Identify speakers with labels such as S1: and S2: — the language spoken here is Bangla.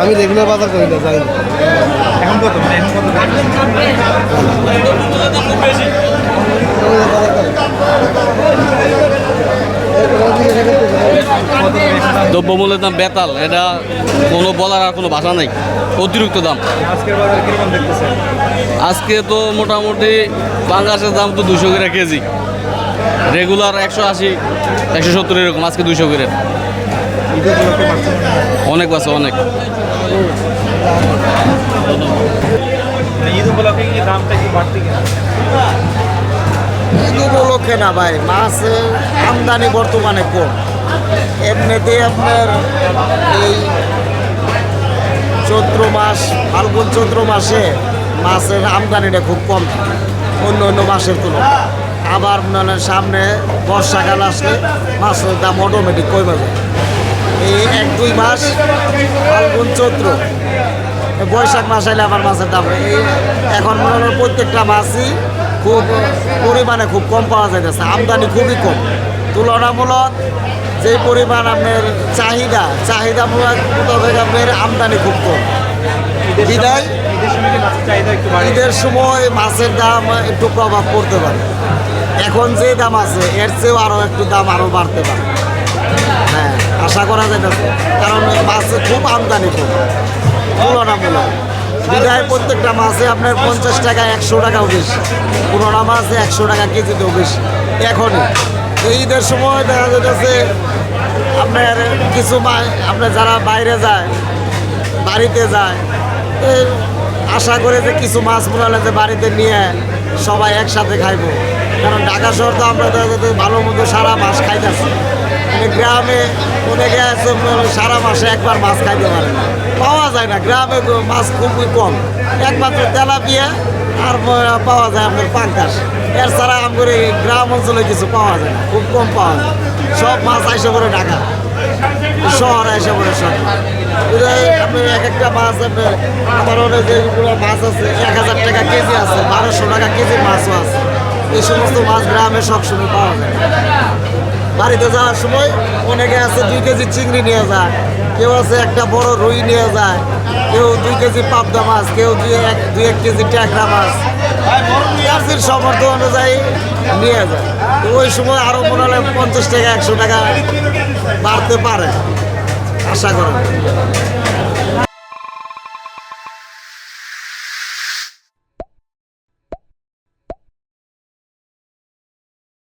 S1: আমি রেগুলার বাজার করি না, জানি না।
S2: এখন কত মানে এখন কত?
S3: দ্রব্যমূল্যের দাম বেতাল, এটা কোনো বলার আর কোনো ভাষা নাই, অতিরিক্ত দাম।
S2: আজকের বাজার কিরকম দেখতেছেন?
S3: আজকে তো মোটামুটি পাঙ্গাসের দাম তো 200 করে কেজি, রেগুলার 180 170 এরকম, আজকে 200 করে।
S2: ঈদ উপলক্ষে বাড়ছে মনে হয়?
S3: অনেক বাসে অনেক।
S2: মানে ঈদ উপলক্ষে কি দামটা কি বাড়তি কিনা?
S4: ঈদ উপলক্ষে না ভাই, মাছের আমদানি বর্তমানে কম। এমনিতেই আপনার এই চৈত্র মাস, ফাল্গুন চৈত্র মাসে মাছের আমদানিটা খুব কম থাকে অন্য অন্য মাসের তুলনায়। আবার মানে সামনে বর্ষাকাল আসলে মাছের দাম অটোমেটিক কমে যায়। এই 1-2 মাস ফাল্গুন চৈত্র, বৈশাখ মাস আইলে আবার মাছের দাম এই এখন মনে হয় প্রত্যেকটা মাছই খুব পরিমাণে খুব কম পাওয়া যাইতেছে, আমদানি খুবই কম। তুলনামূলক যে পরিমাণ আপনার চাহিদামূলক মোতাবেক আপনার আমদানি খুব কম। বিদায়
S2: ঈদের সময় কি মাছের চাহিদা একটু বাড়ে?
S4: ঈদের সময় মাছের দাম একটু প্রভাব পড়তে পারে। এখন যে দাম আছে এর চেয়েও আরও একটু দাম আরও বাড়তে পারে। হ্যাঁ, আশা করা যাইতেছে, কারণ মাছের খুব আমদানি কম তুলনামূলক। বিদায় প্রত্যেকটা মাছে আপনার 50 টাকা 100 টাকাও বেশি, পুরোনো মাছে 100 টাকা কেজিতেও বেশি। এখনই এই ঈদের সময় দেখা যাচ্ছে আপনার কিছু আপনার যারা বাইরে যায়, বাড়িতে যায়, আশা করে যে কিছু মাছ মনে হলে যে বাড়িতে নিয়ে সবাই একসাথে খাইবো। কারণ ঢাকা শহর তো আমরা ভালো মতো সারা মাস খাইতেছি, মানে গ্রামে অনেকে আছে সারা মাসে একবার মাছ খাইতে পারে না, পাওয়া যায় না। গ্রামে মাছ খুবই কম, একমাত্র তেলাপিয়া আর পাওয়া যায় আপনার পাঙ্কাশ। এর ছাড়া আমাদের এই গ্রাম অঞ্চলে কিছু পাওয়া যায় না, খুব কম পাওয়া যায়। সব মাছ আইসে পড়ে ঢাকা শহরে এসে পড়ে সব। আপনি এক একটা মাছ আপনার আমার যেগুলো মাছ আছে 1000 টাকা কেজি আছে, 1200 টাকা কেজির মাছও আছে। এই সমস্ত মাছ গ্রামে সবসময় পাওয়া যায়। বাড়িতে যাওয়ার সময় অনেকে আছে 2 কেজি চিংড়ি নিয়ে যায়, কেউ আছে একটা বড় রুই নিয়ে যায়, কেউ 2 কেজি পাবদা মাছ, কেউ 2-1 কেজি ট্যাকরা মাছ, চার্জির সামর্থ্য অনুযায়ী নিয়ে যায়। তো ওই সময় আরও মনে হলে 50 টাকা 100 টাকা বাড়তে পারে, আশা করেন।